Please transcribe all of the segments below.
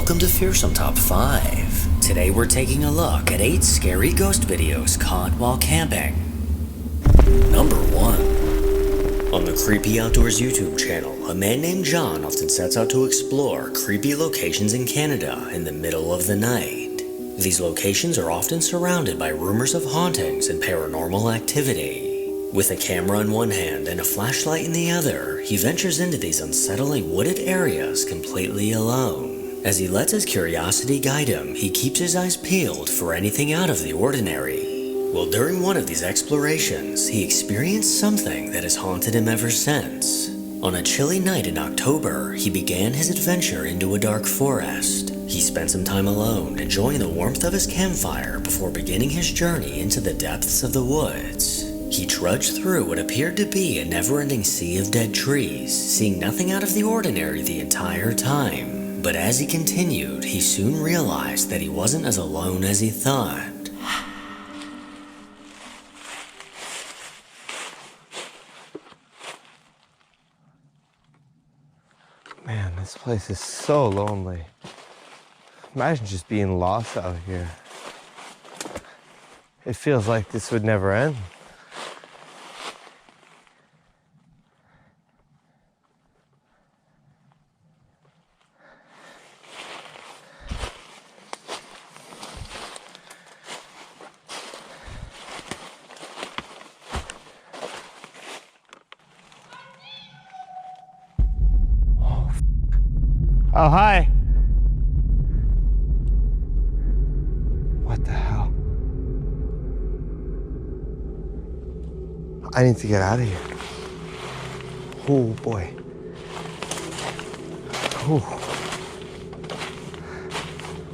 Welcome to Fearsome Top 5. Today we're taking a look at 8 scary ghost videos caught while camping. Number 1. On the Creepy Outdoors YouTube channel, a man named John often sets out to explore creepy locations in Canada in the middle of the night. These locations are often surrounded by rumors of hauntings and paranormal activity. With a camera in one hand and a flashlight in the other, he ventures into these unsettling wooded areas completely alone. As he lets his curiosity guide him, he keeps his eyes peeled for anything out of the ordinary. Well, during one of these explorations, he experienced something that has haunted him ever since. On a chilly night in October, he began his adventure into a dark forest. He spent some time alone, enjoying the warmth of his campfire before beginning his journey into the depths of the woods. He trudged through what appeared to be a never-ending sea of dead trees, seeing nothing out of the ordinary the entire time. But as he continued, he soon realized that he wasn't as alone as he thought. Man, this place is so lonely. Imagine just being lost out here. It feels like this would never end. Oh, hi. What the hell? I need to get out of here. Oh, boy. Oh.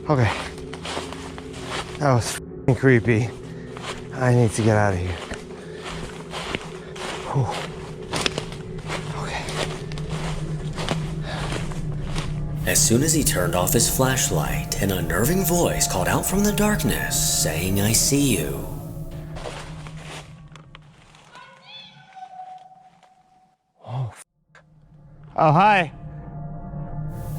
Okay. That was f***ing creepy. I need to get out of here. Oh. As soon as he turned off his flashlight, an unnerving voice called out from the darkness, saying, "I see you." Oh, oh, hi.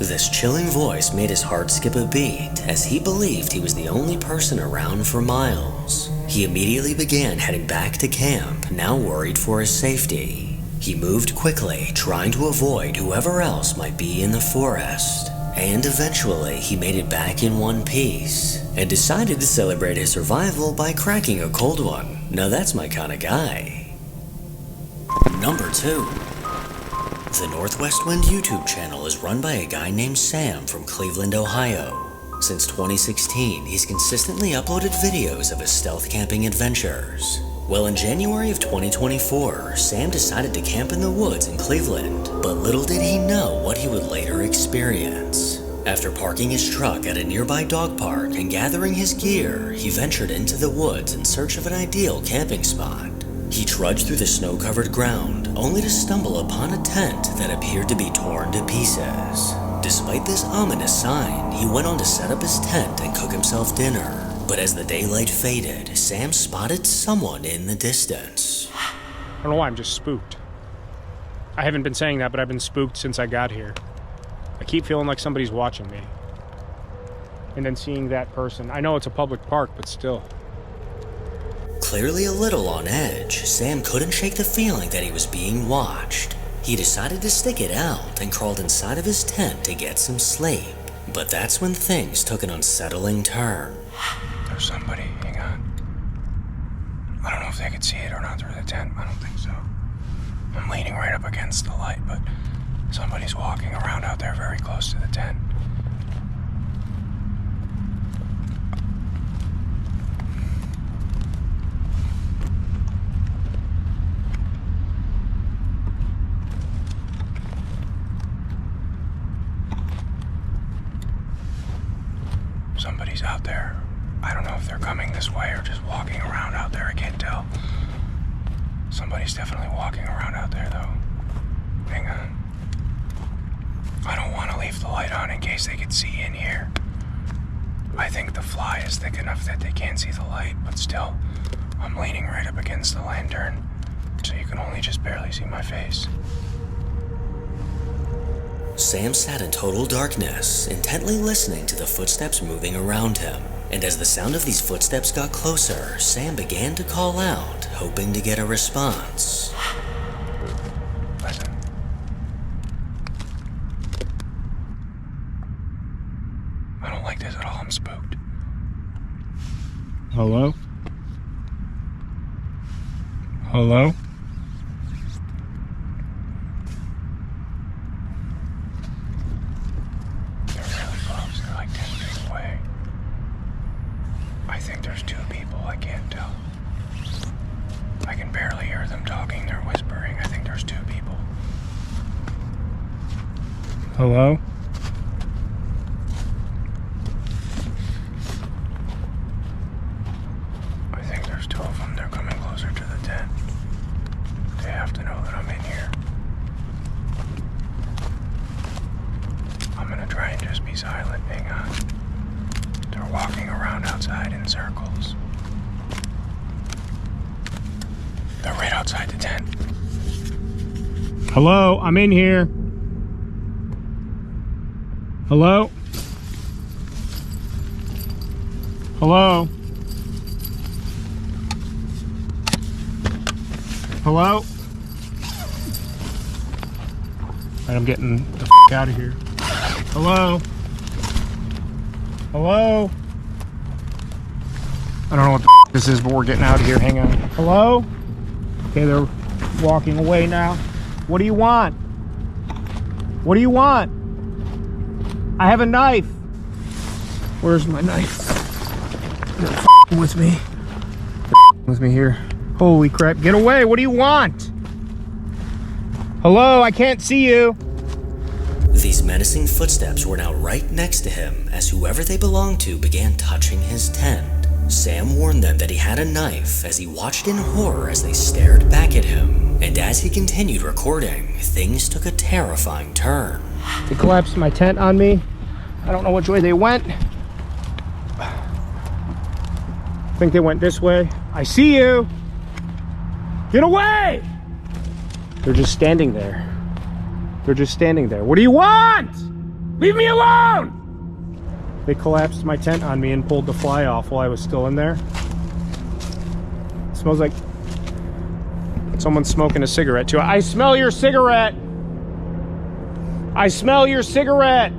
This chilling voice made his heart skip a beat, as he believed he was the only person around for miles. He immediately began heading back to camp, now worried for his safety. He moved quickly, trying to avoid whoever else might be in the forest. And eventually, he made it back in one piece, and decided to celebrate his survival by cracking a cold one. Now that's my kind of guy. Number 2. The Northwest Wind YouTube channel is run by a guy named Sam from Cleveland, Ohio. Since 2016, he's consistently uploaded videos of his stealth camping adventures. Well, in January of 2024, Sam decided to camp in the woods in Cleveland, but little did he know what he would later experience. After parking his truck at a nearby dog park and gathering his gear, he ventured into the woods in search of an ideal camping spot. He trudged through the snow-covered ground, only to stumble upon a tent that appeared to be torn to pieces. Despite this ominous sign, he went on to set up his tent and cook himself dinner. But as the daylight faded, Sam spotted someone in the distance. I don't know why, I'm just spooked. I haven't been saying that, but I've been spooked since I got here. I keep feeling like somebody's watching me. And then seeing that person. I know it's a public park, but still. Clearly a little on edge, Sam couldn't shake the feeling that he was being watched. He decided to stick it out and crawled inside of his tent to get some sleep. But that's when things took an unsettling turn. There's somebody, hang on. I don't know if they could see it or not through the tent. I don't think so. I'm leaning right up against the light, but somebody's walking around out there very close to the tent. Somebody's out there. I don't know if they're coming this way or just walking around out there. I can't tell. Somebody's definitely walking around out there, though. Hang on. I don't want to leave the light on in case they could see in here. I think the fly is thick enough that they can't see the light, but still, I'm leaning right up against the lantern, so you can only just barely see my face. Sam sat in total darkness, intently listening to the footsteps moving around him. And as the sound of these footsteps got closer, Sam began to call out, hoping to get a response. Listen. I don't like this at all. I'm spooked. Hello? Hello? They're really close. They're like 10 feet away. I think there's two people. I can't tell. I can barely hear them talking. They're whispering. I think there's two people. Hello? I think there's two of them. They're coming closer to the tent. They have to know that I'm in here. I'm gonna try and just be silent. Hang on. They're walking around outside in circles. They're right outside the tent. Hello, I'm in here. Hello? Hello? Hello? Alright, I'm getting the f*** out of here. Hello? Hello? I don't know what the f*** this is, but we're getting out of here. Hang on. Hello? Okay, they're walking away now. What do you want? What do you want? I have a knife. Where's my knife? They're f***ing with me. They're f***ing with me here. Holy crap, get away. What do you want? Hello, I can't see you. These menacing footsteps were now right next to him as whoever they belonged to began touching his tent. Sam warned them that he had a knife as he watched in horror as they stared back at him. And as he continued recording, things took a terrifying turn. They collapsed my tent on me. I don't know which way they went. I think they went this way. I see you. Get away! They're just standing there. They're just standing there. What do you want? Leave me alone! They collapsed my tent on me and pulled the fly off while I was still in there. It smells like someone's smoking a cigarette too. I smell your cigarette! I smell your cigarette!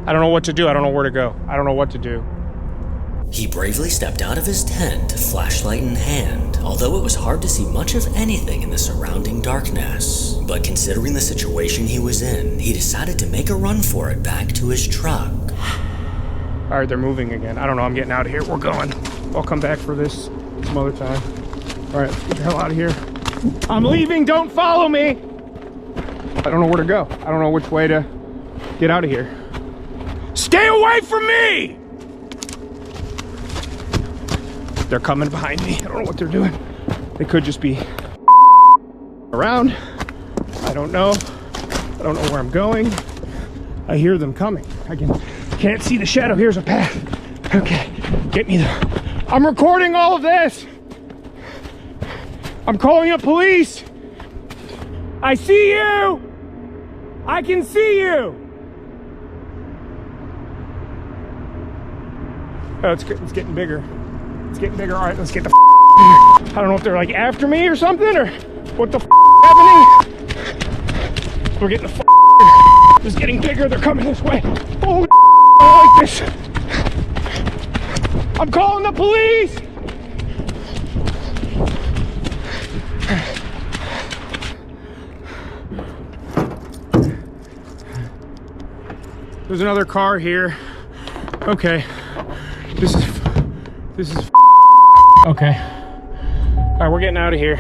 I don't know what to do. I don't know where to go. I don't know what to do. He bravely stepped out of his tent, flashlight in hand, although it was hard to see much of anything in the surrounding darkness. But considering the situation he was in, he decided to make a run for it back to his truck. Alright, they're moving again. I don't know. I'm getting out of here. We're going. I'll come back for this some other time. Alright, let's get the hell out of here. I'm leaving. Don't follow me! I don't know where to go. I don't know which way to get out of here. Stay away from me! They're coming behind me. I don't know what they're doing. They could just be around. I don't know. I don't know where I'm going. I hear them coming. I can't see the shadow. Here's a path. Okay, get me there. I'm recording all of this. I'm calling the police. I see you. I can see you. Oh, it's getting bigger. It's getting bigger. All right, let's get the I don't know if they're like after me or something or what the happening. We're getting the It's getting bigger. They're coming this way. Oh, I like this. I'm calling the police. There's another car here. Okay. This is okay. All right, we're getting out of here.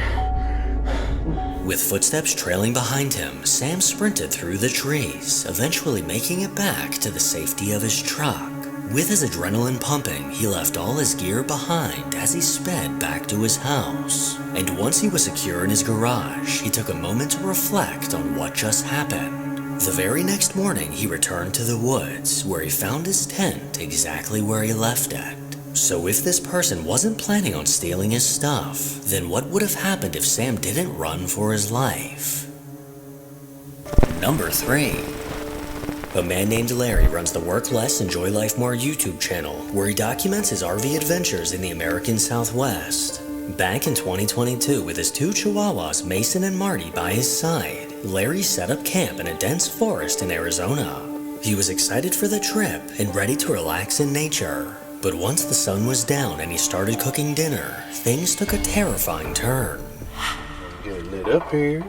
With footsteps trailing behind him, Sam sprinted through the trees, eventually making it back to the safety of his truck. With his adrenaline pumping, he left all his gear behind as he sped back to his house. And once he was secure in his garage, he took a moment to reflect on what just happened. The very next morning, he returned to the woods, where he found his tent exactly where he left it. So if this person wasn't planning on stealing his stuff, then what would have happened if Sam didn't run for his life? Number 3. A man named Larry runs the Work Less, Enjoy Life More YouTube channel, where he documents his RV adventures in the American Southwest. Back in 2022, with his 2 chihuahuas, Mason and Marty, by his side, Larry set up camp in a dense forest in Arizona. He was excited for the trip and ready to relax in nature. But once the sun was down and he started cooking dinner, things took a terrifying turn. Get it lit up here.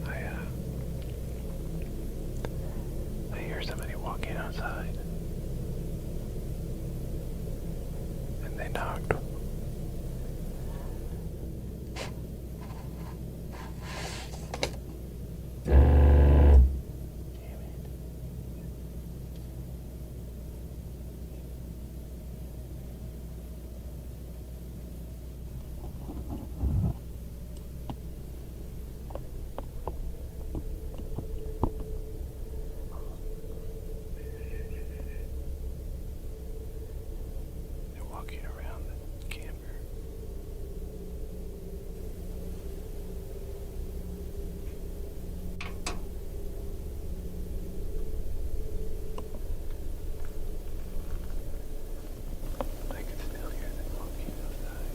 Oh yeah. I hear somebody walking outside. And they knocked. They're walking around the camper. I can still hear them walking outside.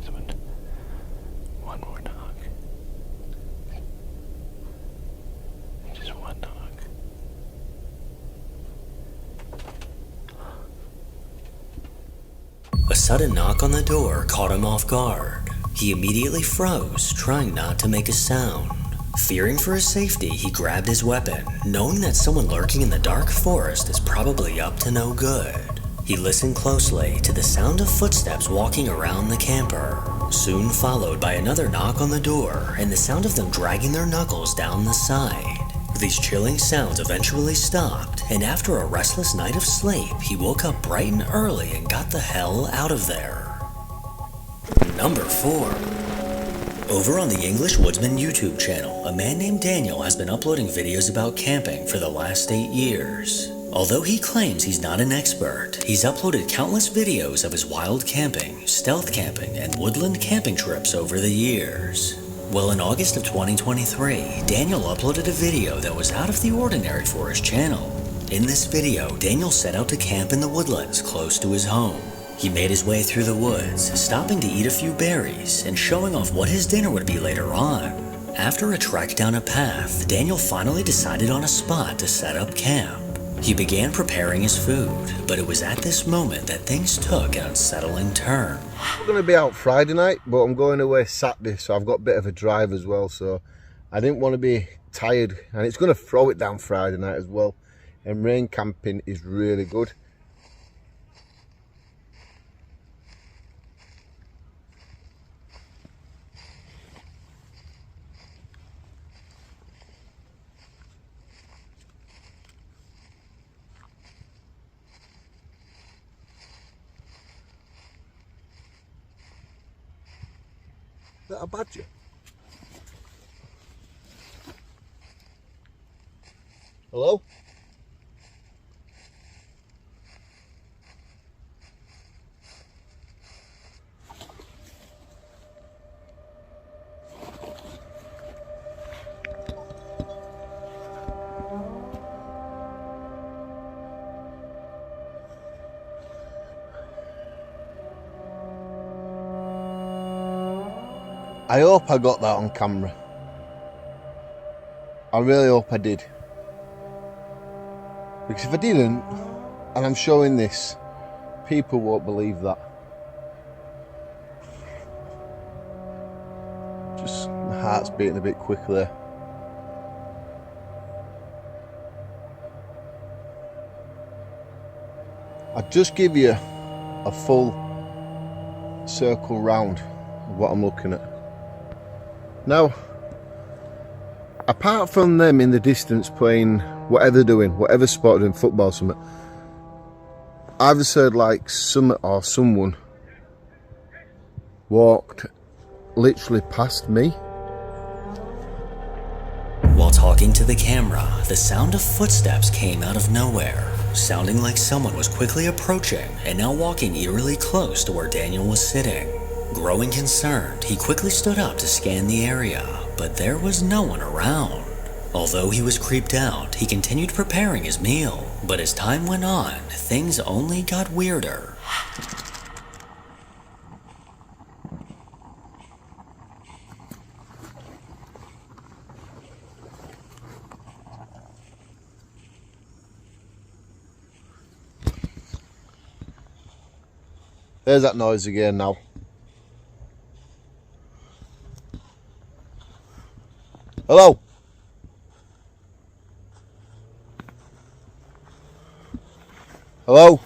Someone, one more knock. Just one knock. A sudden knock on the door caught him off guard. He immediately froze, trying not to make a sound. Fearing for his safety, he grabbed his weapon, knowing that someone lurking in the dark forest is probably up to no good. He listened closely to the sound of footsteps walking around the camper, soon followed by another knock on the door and the sound of them dragging their knuckles down the side. These chilling sounds eventually stopped, and after a restless night of sleep, he woke up bright and early and got the hell out of there. Number 4. Over on the English Woodsman YouTube channel, a man named Daniel has been uploading videos about camping for the last 8 years. Although he claims he's not an expert, he's uploaded countless videos of his wild camping, stealth camping, and woodland camping trips over the years. Well, in August of 2023, Daniel uploaded a video that was out of the ordinary for his channel. In this video, Daniel set out to camp in the woodlands close to his home. He made his way through the woods, stopping to eat a few berries and showing off what his dinner would be later on. After a trek down a path, Daniel finally decided on a spot to set up camp. He began preparing his food, but it was at this moment that things took an unsettling turn. We're going to be out Friday night, but I'm going away Saturday, so I've got a bit of a drive as well, so I didn't want to be tired, and it's going to throw it down Friday night as well, and rain camping is really good. that a badger? Hello? I hope I got that on camera. I really hope I did. Because if I didn't, and I'm showing this, people won't believe that. Just my heart's beating a bit quickly. I'll just give you a full circle round of what I'm looking at. Now, apart from them in the distance playing whatever they're doing, whatever sport they're doing, football or something, I've just heard like someone walked literally past me. While talking to the camera, the sound of footsteps came out of nowhere, sounding like someone was quickly approaching and now walking eerily close to where Daniel was sitting. Growing concerned, he quickly stood up to scan the area, but there was no one around. Although he was creeped out, he continued preparing his meal, but as time went on, things only got weirder. There's that noise again now. Hello? Hello?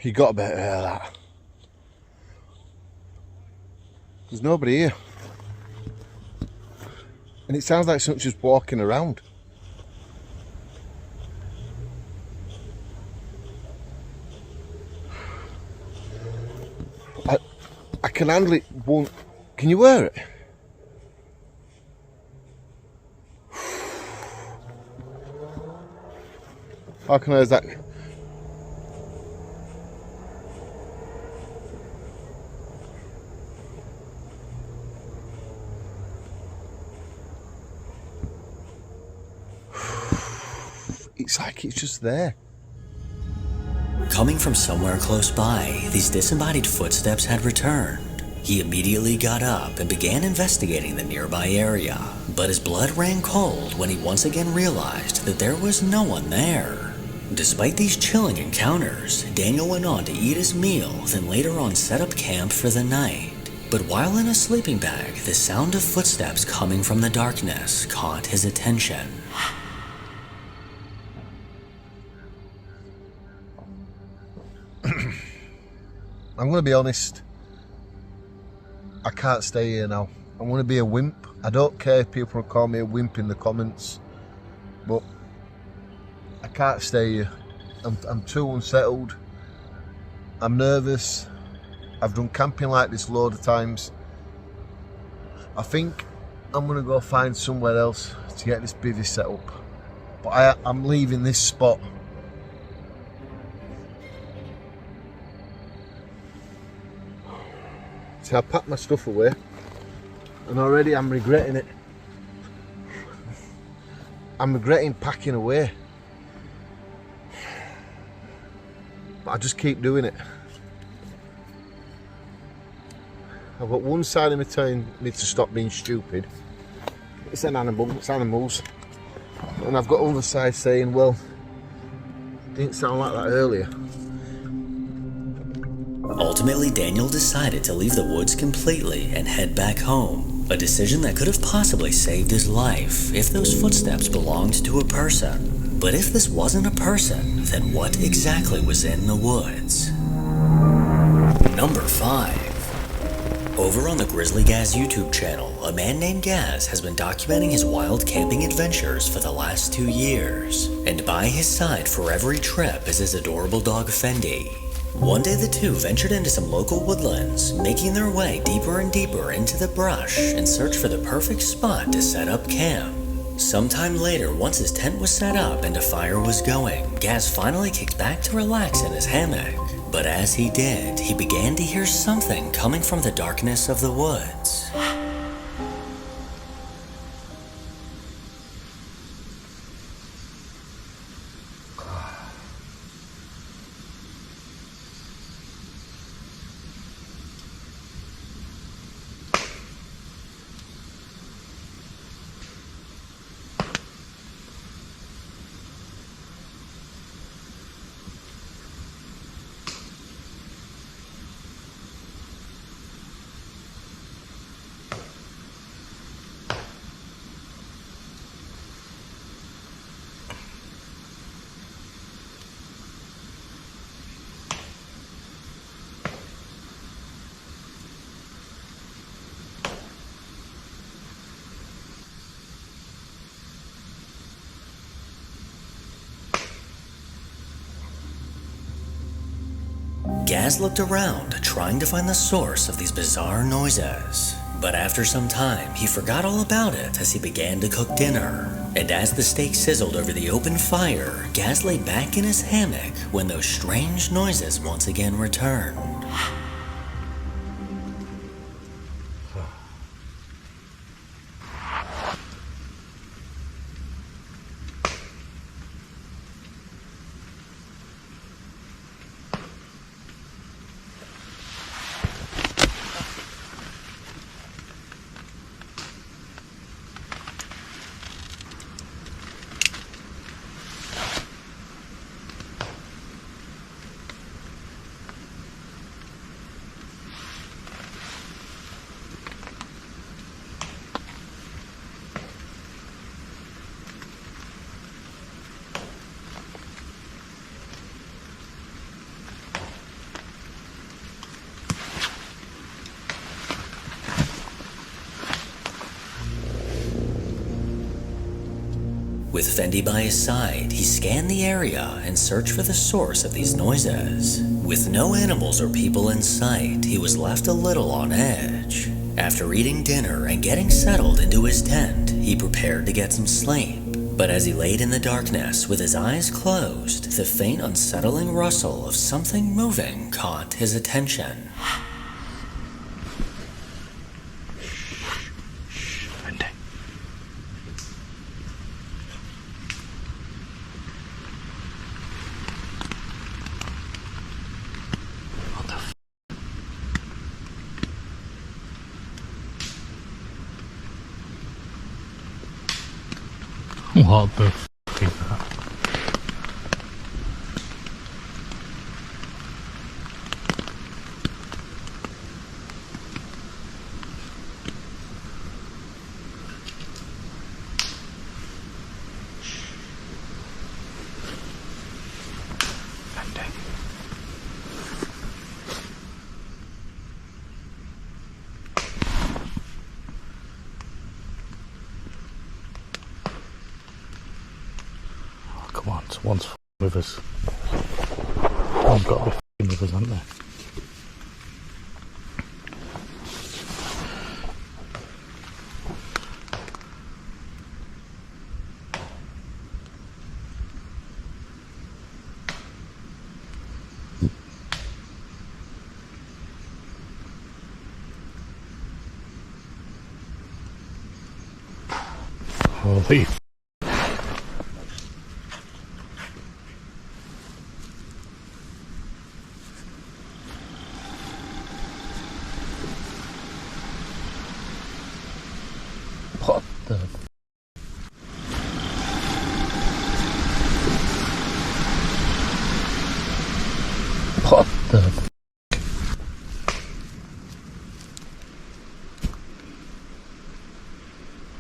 You got a bit of that. There's nobody here. And it sounds like someone's just walking around. I can handle it. Can you wear it? How can I use that? It's like it's just there. Coming from somewhere close by, these disembodied footsteps had returned. He immediately got up and began investigating the nearby area, but his blood ran cold when he once again realized that there was no one there. Despite these chilling encounters, Daniel went on to eat his meal, then later on set up camp for the night. But while in a sleeping bag, the sound of footsteps coming from the darkness caught his attention. I'm going to be honest. I can't stay here now. I'm going to be a wimp. I don't care if people call me a wimp in the comments, but I can't stay here. I'm too unsettled. I'm nervous. I've done camping like this load of times. I think I'm going to go find somewhere else to get this bivvy set up. But I'm leaving this spot. So I packed my stuff away, and already I'm regretting it. I'm regretting packing away. But I just keep doing it. I've got one side of me telling me to stop being stupid. It's an animal, it's animals. And I've got the other side saying, well, it didn't sound like that earlier. Ultimately, Daniel decided to leave the woods completely and head back home, a decision that could have possibly saved his life if those footsteps belonged to a person. But if this wasn't a person, then what exactly was in the woods? Number 5. Over on the Grizzly Gaz YouTube channel, a man named Gaz has been documenting his wild camping adventures for the last 2 years, and by his side for every trip is his adorable dog Fendi. One day the two ventured into some local woodlands, making their way deeper and deeper into the brush in search for the perfect spot to set up camp. Sometime later, once his tent was set up and a fire was going, Gaz finally kicked back to relax in his hammock. But as he did, he began to hear something coming from the darkness of the woods. Gaz looked around, trying to find the source of these bizarre noises. But after some time, he forgot all about it as he began to cook dinner. And as the steak sizzled over the open fire, Gaz lay back in his hammock when those strange noises once again returned. With Fendi by his side, he scanned the area and searched for the source of these noises. With no animals or people in sight, he was left a little on edge. After eating dinner and getting settled into his tent, he prepared to get some sleep. But as he laid in the darkness with his eyes closed, the faint unsettling rustle of something moving caught his attention. What the f*** is that? Come on, someone's f***ing with us. Someone's got to be f***ing with us, haven't they? Holy f***. What the? What the?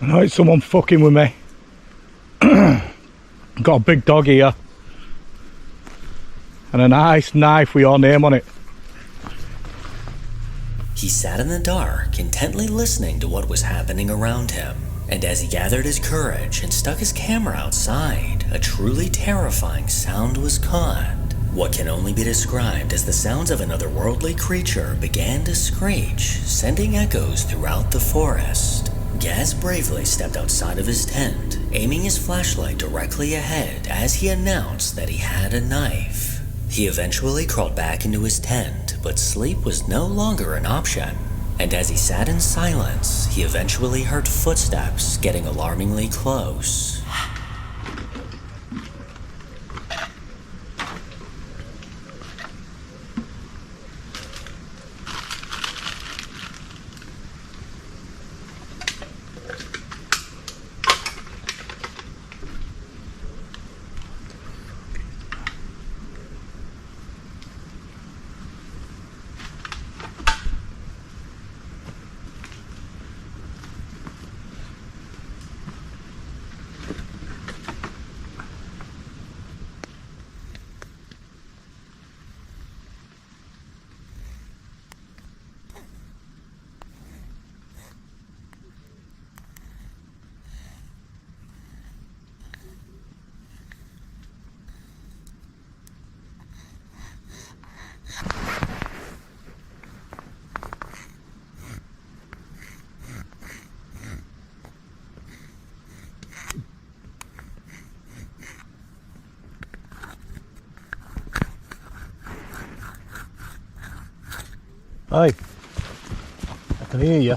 I know it's someone fucking with me. Got a big dog here. And a nice knife with your name on it. He sat in the dark, intently listening to what was happening around him. And as he gathered his courage and stuck his camera outside, a truly terrifying sound was caught. What can only be described as the sounds of an otherworldly creature began to screech, sending echoes throughout the forest. Gaz bravely stepped outside of his tent, aiming his flashlight directly ahead as he announced that he had a knife. He eventually crawled back into his tent, but sleep was no longer an option. And as he sat in silence, he eventually heard footsteps getting alarmingly close. Hi. I can hear you.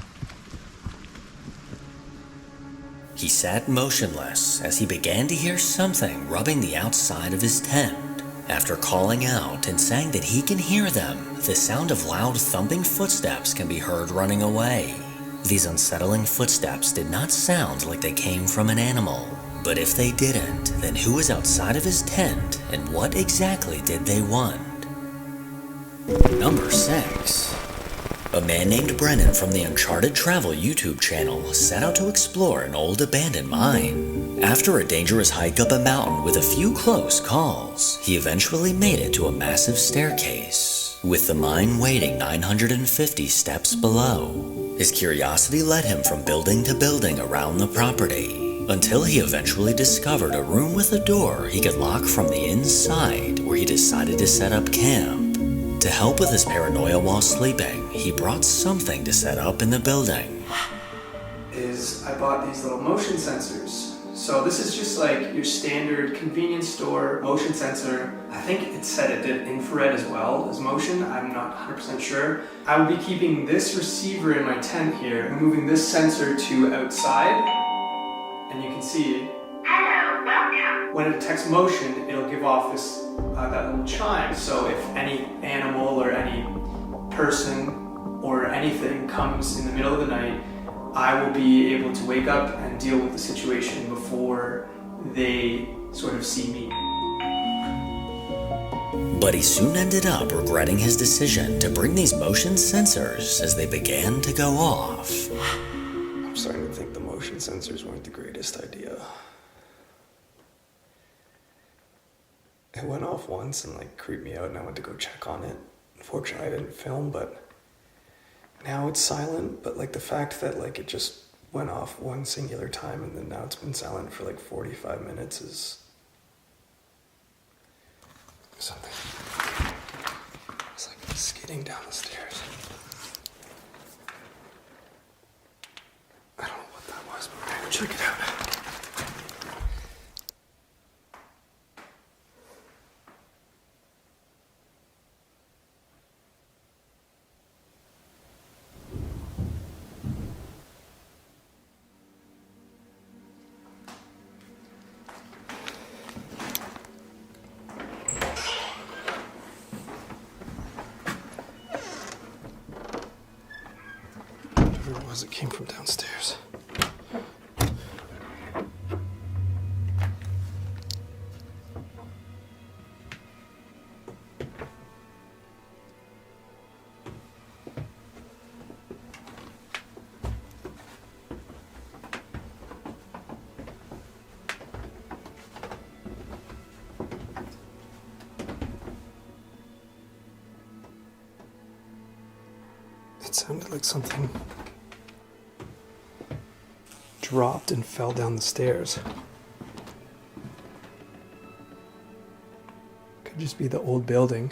He sat motionless as he began to hear something rubbing the outside of his tent. After calling out and saying that he can hear them, the sound of loud thumping footsteps can be heard running away. These unsettling footsteps did not sound like they came from an animal. But if they didn't, then who was outside of his tent and what exactly did they want? Number 6. A man named Brennan from the Uncharted Travel YouTube channel set out to explore an old abandoned mine. After a dangerous hike up a mountain with a few close calls, he eventually made it to a massive staircase, with the mine waiting 950 steps below. His curiosity led him from building to building around the property, until he eventually discovered a room with a door he could lock from the inside, where he decided to set up camp. To help with his paranoia while sleeping, he brought something to set up in the building. I bought these little motion sensors. So this is just like your standard convenience store motion sensor. I think it said it did infrared as well as motion. I'm not 100% sure. I will be keeping this receiver in my tent here and moving this sensor to outside. And you can see, hello, welcome. When it detects motion, it'll give off this that little chime. So if any animal or any person or anything comes in the middle of the night, I will be able to wake up and deal with the situation before they sort of see me. But he soon ended up regretting his decision to bring these motion sensors as they began to go off. I'm starting to think the motion sensors weren't the greatest idea. It went off once and creeped me out, and I went to go check on it. Unfortunately, I didn't film, but now it's silent. But the fact that it just went off one singular time and then now it's been silent for 45 minutes is something. It's like skidding down the stairs. I don't know what that was, but we're gonna check it out. Whatever it was, it came from downstairs. It sounded like something dropped and fell down the stairs. Could Could just be the old building.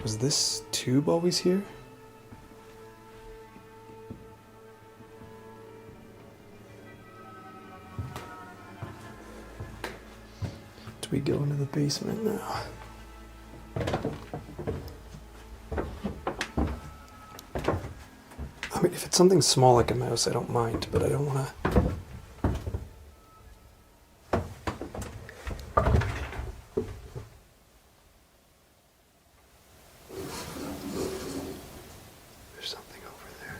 Was this tube always here? Do we go into the basement now? I mean, if it's something small like a mouse, I don't mind, but I don't want to... There's something over there.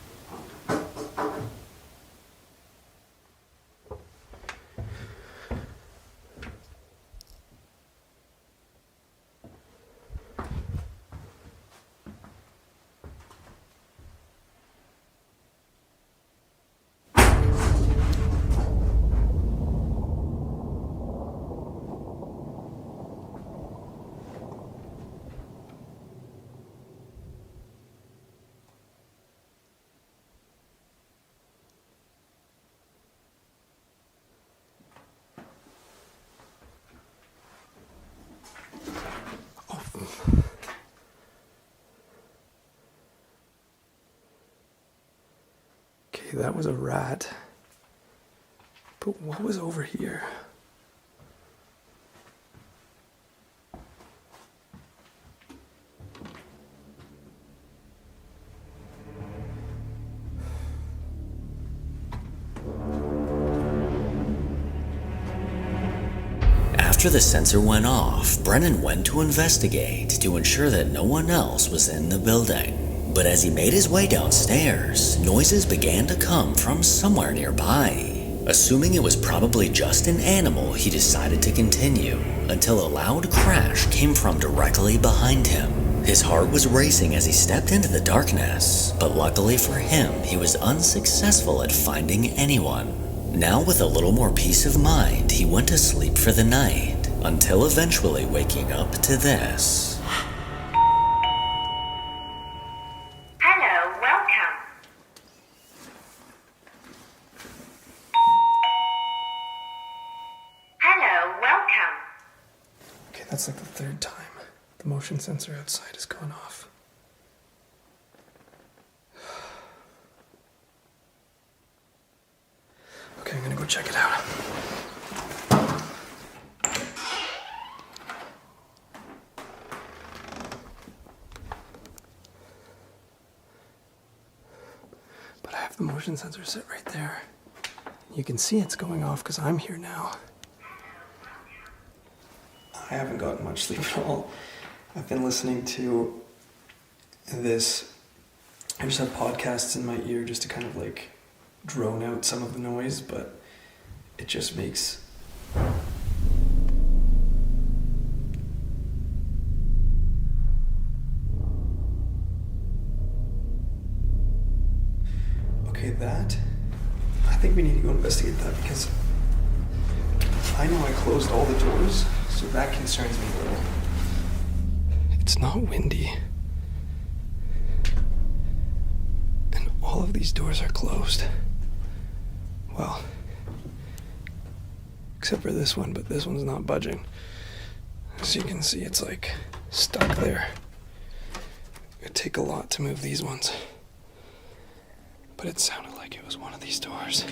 Okay, that was a rat. But what was over here? After the sensor went off, Brennan went to investigate to ensure that no one else was in the building. But as he made his way downstairs, noises began to come from somewhere nearby. Assuming it was probably just an animal, he decided to continue until a loud crash came from directly behind him. His heart was racing as he stepped into the darkness, but luckily for him, he was unsuccessful at finding anyone. Now with a little more peace of mind, he went to sleep for the night, until eventually waking up to this. Hello, welcome. Hello, welcome. Okay, that's like the third time the motion sensor outside has gone off. Okay, I'm gonna go check it out. But I have the motion sensor set right there. You can see it's going off because I'm here now. I haven't gotten much sleep at all. I've been listening to this. I just have podcasts in my ear just to kind of like drone out some of the noise, but it just makes okay, that I think we need to go investigate that because I know I closed all the doors, so that concerns me a little. It's not windy. And all of these doors are closed. Well, except for this one, but this one's not budging. As you can see, it's like stuck there. It'd take a lot to move these ones. But it sounded like it was one of these doors.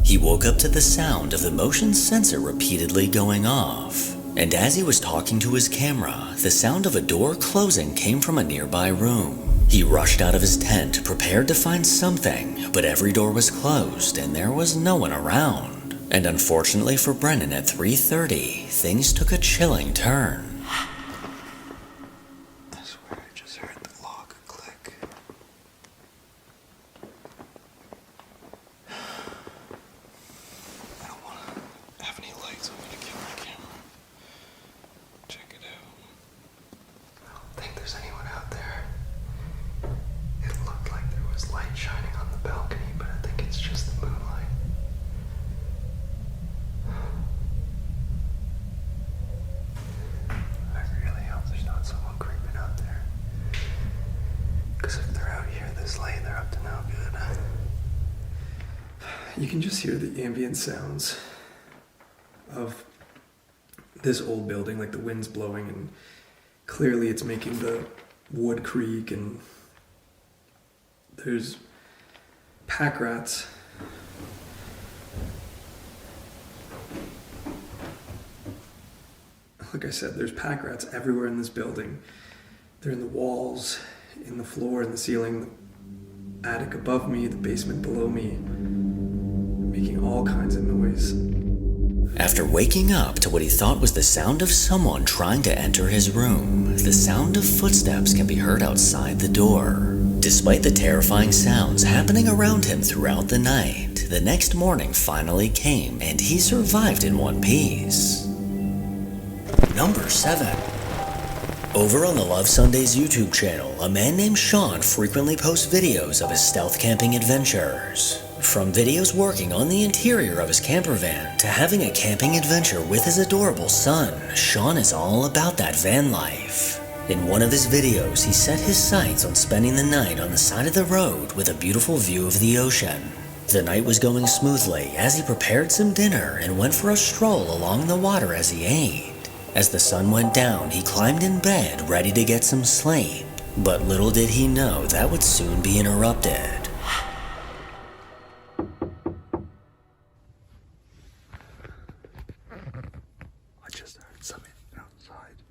He woke up to the sound of the motion sensor repeatedly going off. And as he was talking to his camera, the sound of a door closing came from a nearby room. He rushed out of his tent, prepared to find something, but every door was closed and there was no one around. And unfortunately for Brennan, at 3:30, things took a chilling turn. I swear I just heard the lock click. I don't want to have any lights. I'm going to kill my camera. Check it out. I don't think there's anyone out there. It looked like there was light shining on the balcony, but I think it's just the moonlight. I really hope there's not someone creeping out there. Because if they're out here this late, they're up to no good. You can just hear the ambient sounds of this old building, like the wind's blowing and clearly it's making the wood creak, and there's pack rats. Like I said, there's pack rats everywhere in this building. They're in the walls, in the floor, in the ceiling, the attic above me, the basement below me, making all kinds of noise. After waking up to what he thought was the sound of someone trying to enter his room, the sound of footsteps can be heard outside the door. Despite the terrifying sounds happening around him throughout the night, the next morning finally came and he survived in one piece. Number 7. Over on the Love Sundays YouTube channel, a man named Sean frequently posts videos of his stealth camping adventures. From videos working on the interior of his camper van to having a camping adventure with his adorable son, Sean is all about that van life. In one of his videos, he set his sights on spending the night on the side of the road with a beautiful view of the ocean. The night was going smoothly as he prepared some dinner and went for a stroll along the water as he ate. As the sun went down, he climbed in bed ready to get some sleep, but little did he know that would soon be interrupted. I just heard something outside.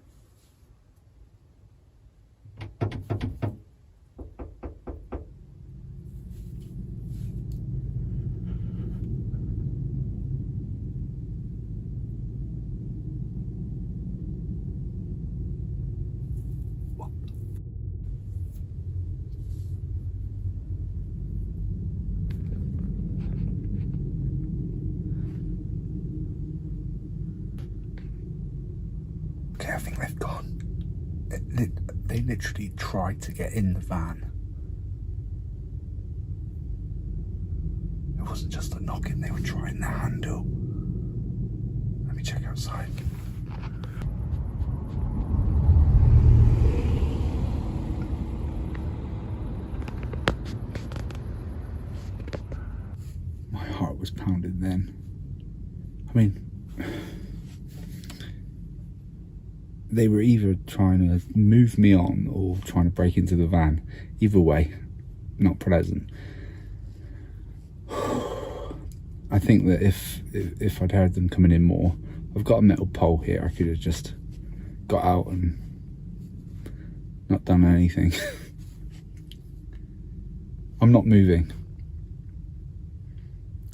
Okay, I think they've gone. They literally tried to get in the van. It wasn't just a knocking, they were trying the handle. Let me check outside. My heart was pounding then. I mean, they were either trying to move me on or trying to break into the van. Either way, not pleasant. I think that if I'd heard them coming in more, I've got a metal pole here, I could have just got out and not done anything. I'm not moving.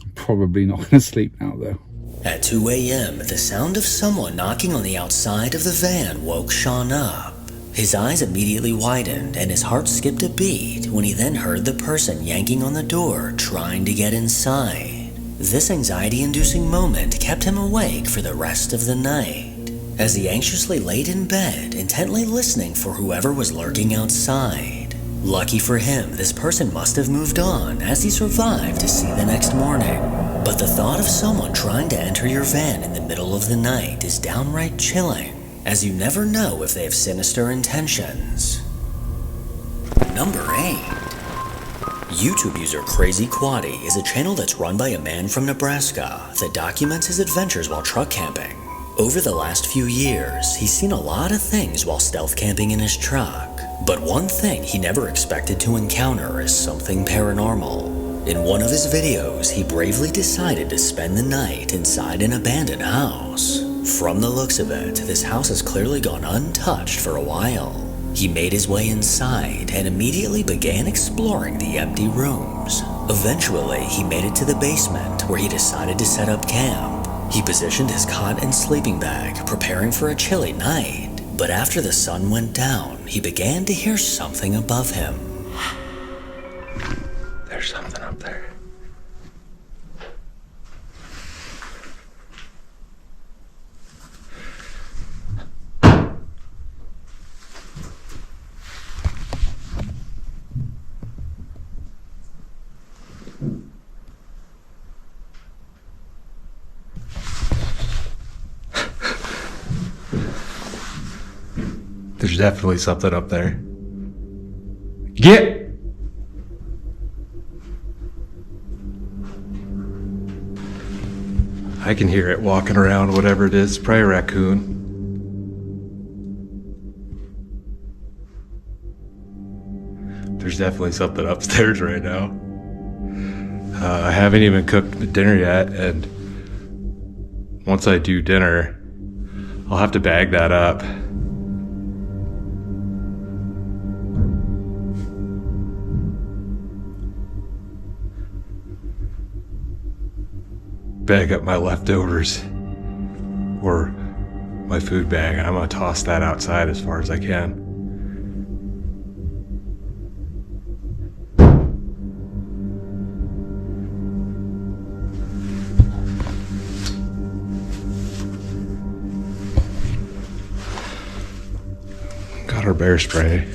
I'm probably not going to sleep now though. At 2 a.m., the sound of someone knocking on the outside of the van woke Sean up. His eyes immediately widened and his heart skipped a beat when he then heard the person yanking on the door trying to get inside. This anxiety-inducing moment kept him awake for the rest of the night, as he anxiously laid in bed, intently listening for whoever was lurking outside. Lucky for him, this person must have moved on as he survived to see the next morning. But the thought of someone trying to enter your van in the middle of the night is downright chilling, as you never know if they have sinister intentions. Number 8. YouTube user Crazy Quaddy is a channel that's run by a man from Nebraska that documents his adventures while truck camping. Over the last few years, he's seen a lot of things while stealth camping in his truck, but one thing he never expected to encounter is something paranormal. In one of his videos, he bravely decided to spend the night inside an abandoned house. From the looks of it, this house has clearly gone untouched for a while. He made his way inside and immediately began exploring the empty rooms. Eventually, he made it to the basement where he decided to set up camp. He positioned his cot and sleeping bag, preparing for a chilly night. But after the sun went down, he began to hear something above him. There's something up there. There's definitely something up there. Get! I I can hear it walking around, whatever it is, probably a raccoon. There's definitely something upstairs right now. I haven't even cooked dinner yet, and once I do dinner, I'll have to bag that up. Bag up my leftovers or my food bag, and I'm gonna toss that outside as far as I can. Got our bear spray.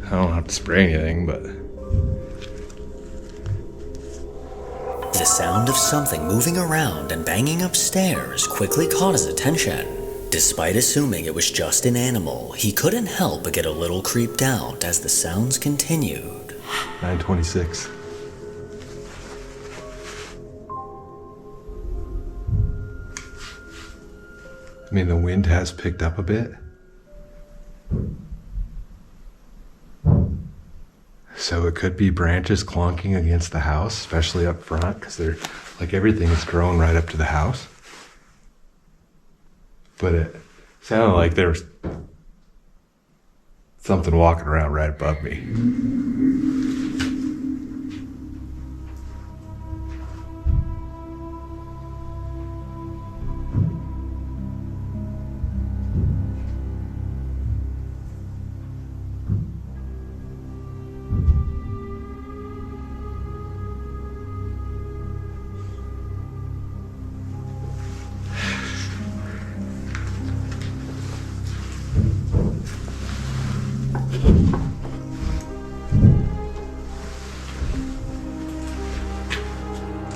I don't have to spray anything, but The sound of something moving around and banging upstairs quickly caught his attention. Despite assuming it was just an animal, he couldn't help but get a little creeped out as the sounds continued. 9:26. I mean, the wind has picked up a bit. So it could be branches clonking against the house, especially up front, because they're like everything is grown right up to the house. But it sounded like there was something walking around right above me.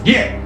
Yeah!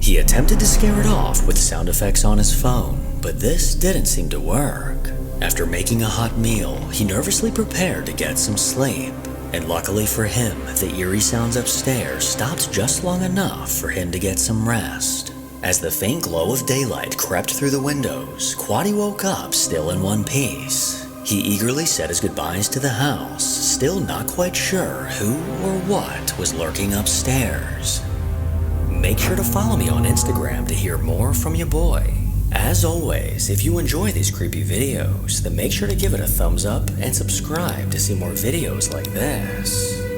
He attempted to scare it off with sound effects on his phone, but this didn't seem to work. After making a hot meal, he nervously prepared to get some sleep. And luckily for him, the eerie sounds upstairs stopped just long enough for him to get some rest. As the faint glow of daylight crept through the windows, Quaddy woke up still in one piece. He eagerly said his goodbyes to the house, still not quite sure who or what was lurking upstairs. Make sure to follow me on Instagram to hear more from your boy. As always, if you enjoy these creepy videos, then make sure to give it a thumbs up and subscribe to see more videos like this.